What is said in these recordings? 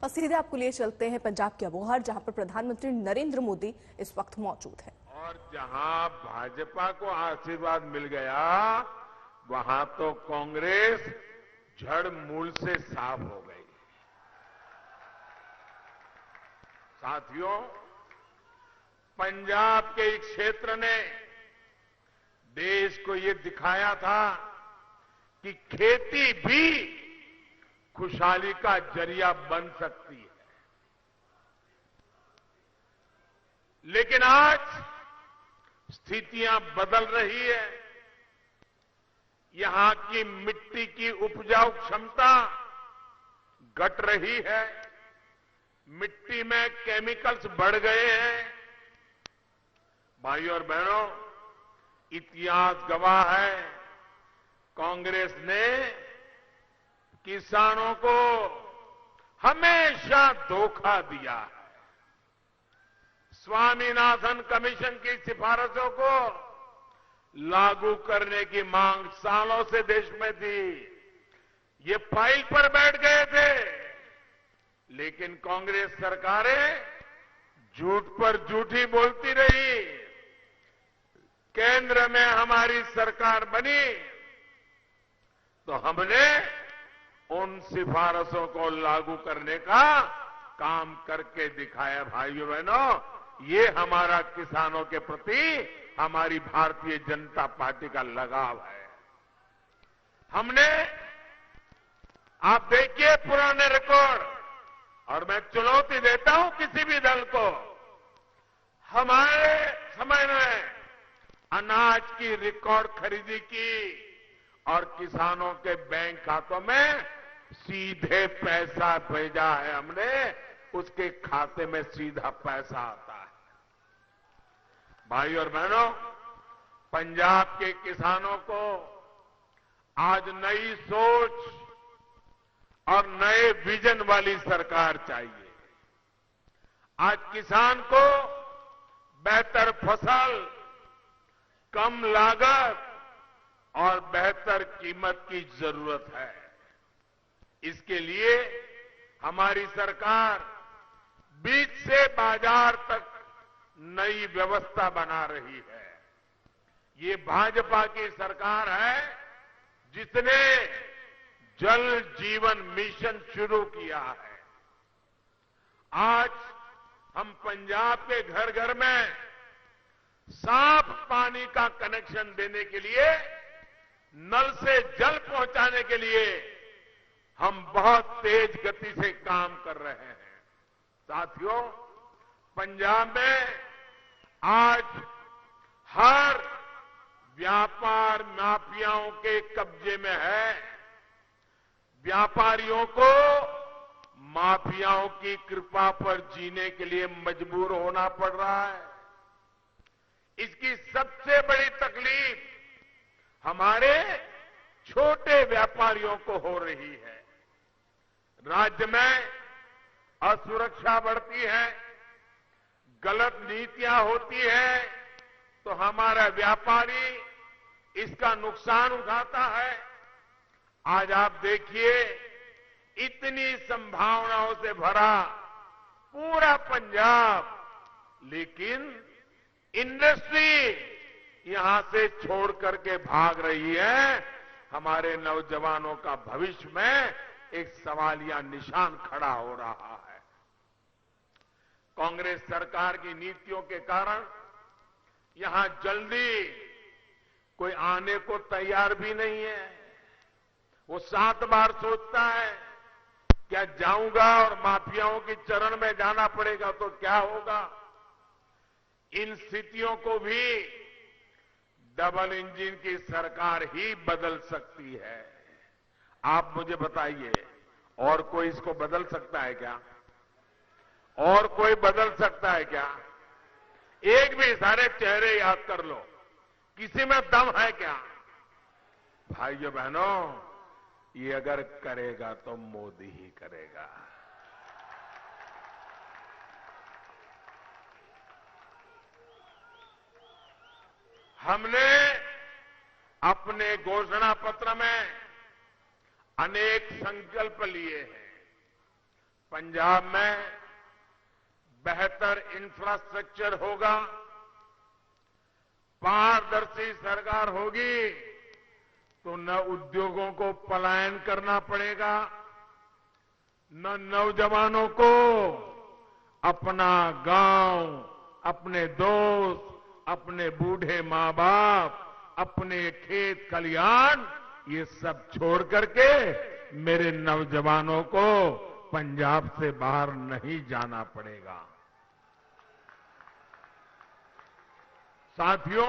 और सीधे आपको लिए चलते हैं पंजाब के अबोहर, जहां पर प्रधानमंत्री नरेंद्र मोदी इस वक्त मौजूद हैं। और जहां भाजपा को आशीर्वाद मिल गया, वहां तो कांग्रेस जड़ मूल से साफ हो गई। साथियों, पंजाब के एक क्षेत्र ने देश को ये दिखाया था कि खेती भी खुशहाली का जरिया बन सकती है। लेकिन आज स्थितियां बदल रही है। यहां की मिट्टी की उपजाऊ क्षमता घट रही है। मिट्टी में केमिकल्स बढ़ गए हैं। भाइयों और बहनों, इतिहास गवाह है, कांग्रेस ने किसानों को हमेशा धोखा दिया है। स्वामीनाथन कमीशन की सिफारिशों को लागू करने की मांग सालों से देश में थी। ये फाइल पर बैठ गए थे, लेकिन कांग्रेस सरकारें झूठ पर झूठी बोलती रही। केंद्र में हमारी सरकार बनी तो हमने उन सिफारिशों को लागू करने का काम करके दिखाया। भाइयों बहनों, ये हमारा किसानों के प्रति हमारी भारतीय जनता पार्टी का लगाव है। हमने, आप देखिए पुराने रिकॉर्ड, और मैं चुनौती देता हूं किसी भी दल को, हमारे समय में अनाज की रिकॉर्ड खरीदी की और किसानों के बैंक खातों में सीधे पैसा भेजा है हमने, उसके खाते में सीधा पैसा आता है। भाई और बहनों, पंजाब के किसानों को आज नई सोच और नए विजन वाली सरकार चाहिए। आज किसान को बेहतर फसल, कम लागत और बेहतर कीमत की जरूरत है। इसके लिए हमारी सरकार बीज से बाजार तक नई व्यवस्था बना रही है। ये भाजपा की सरकार है जिसने जल जीवन मिशन शुरू किया है। आज हम पंजाब के घर घर में साफ पानी का कनेक्शन देने के लिए, नल से जल पहुंचाने के लिए हम बहुत तेज गति से काम कर रहे हैं। साथियों, पंजाब में आज हर व्यापार माफियाओं के कब्जे में है। व्यापारियों को माफियाओं की कृपा पर जीने के लिए मजबूर होना पड़ रहा है। इसकी सबसे बड़ी तकलीफ हमारे छोटे व्यापारियों को हो रही है। राज्य में असुरक्षा बढ़ती है, गलत नीतियां होती है, तो हमारा व्यापारी इसका नुकसान उठाता है। आज आप देखिए, इतनी संभावनाओं से भरा पूरा पंजाब, लेकिन इंडस्ट्री यहां से छोड़ करके भाग रही है। हमारे नौजवानों का भविष्य में एक सवालिया निशान खड़ा हो रहा है। कांग्रेस सरकार की नीतियों के कारण यहां जल्दी कोई आने को तैयार भी नहीं है। वो 7 बार सोचता है, क्या जाऊंगा और माफियाओं की चरण में जाना पड़ेगा तो क्या होगा। इन स्थितियों को भी डबल इंजन की सरकार ही बदल सकती है। आप मुझे बताइए, और कोई इसको बदल सकता है क्या? और कोई बदल सकता है क्या? एक भी सारे चेहरे याद कर लो, किसी में दम है क्या? भाइयों बहनों, ये अगर करेगा तो मोदी ही करेगा। हमने अपने घोषणा पत्र में अनेक संकल्प लिए हैं। पंजाब में बेहतर इंफ्रास्ट्रक्चर होगा, पारदर्शी सरकार होगी तो न उद्योगों को पलायन करना पड़ेगा, न नौजवानों को अपना गांव, अपने दोस्त, अपने बूढ़े मां बाप, अपने खेत खलिहान ये सब छोड़ करके मेरे नौजवानों को पंजाब से बाहर नहीं जाना पड़ेगा। साथियों,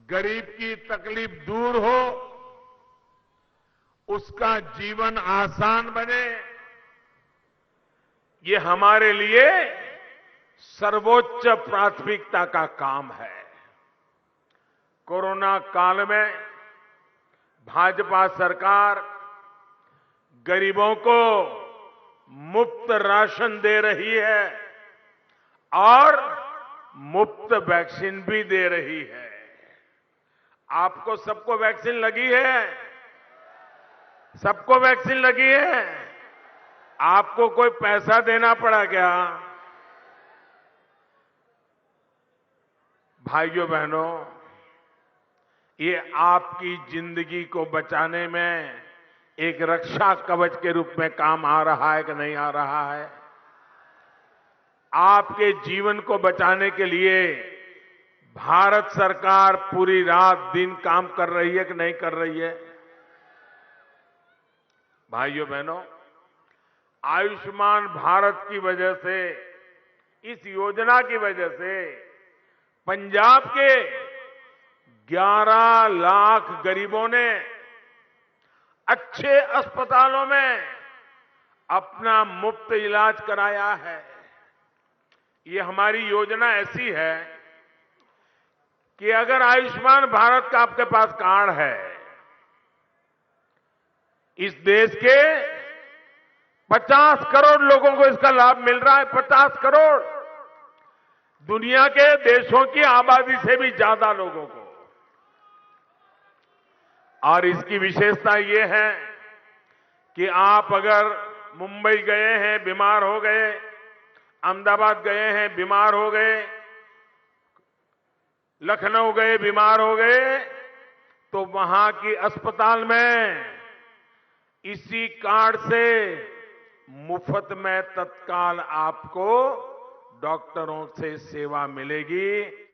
गरीब की तकलीफ दूर हो, उसका जीवन आसान बने, ये हमारे लिए सर्वोच्च प्राथमिकता का काम है। कोरोना काल में भाजपा सरकार गरीबों को मुफ्त राशन दे रही है और मुफ्त वैक्सीन भी दे रही है। आपको सबको वैक्सीन लगी है? सबको वैक्सीन लगी है? आपको कोई पैसा देना पड़ा क्या? भाइयों बहनों, ये आपकी जिंदगी को बचाने में एक रक्षा कवच के रूप में काम आ रहा है कि नहीं आ रहा है? आपके जीवन को बचाने के लिए भारत सरकार पूरी रात दिन काम कर रही है कि नहीं कर रही है? भाइयों बहनों, आयुष्मान भारत की वजह से, इस योजना की वजह से पंजाब के 11 लाख गरीबों ने अच्छे अस्पतालों में अपना मुफ्त इलाज कराया है। ये हमारी योजना ऐसी है कि अगर आयुष्मान भारत का आपके पास कार्ड है, इस देश के 50 करोड़ लोगों को इसका लाभ मिल रहा है। 50 करोड़, दुनिया के देशों की आबादी से भी ज्यादा लोगों को। और इसकी विशेषता ये है कि आप अगर मुंबई गए हैं, बीमार हो गए, अहमदाबाद गए हैं, बीमार हो गए, लखनऊ गए, बीमार हो गए, तो वहां की अस्पताल में इसी कार्ड से मुफ्त में तत्काल आपको डॉक्टरों से सेवा मिलेगी।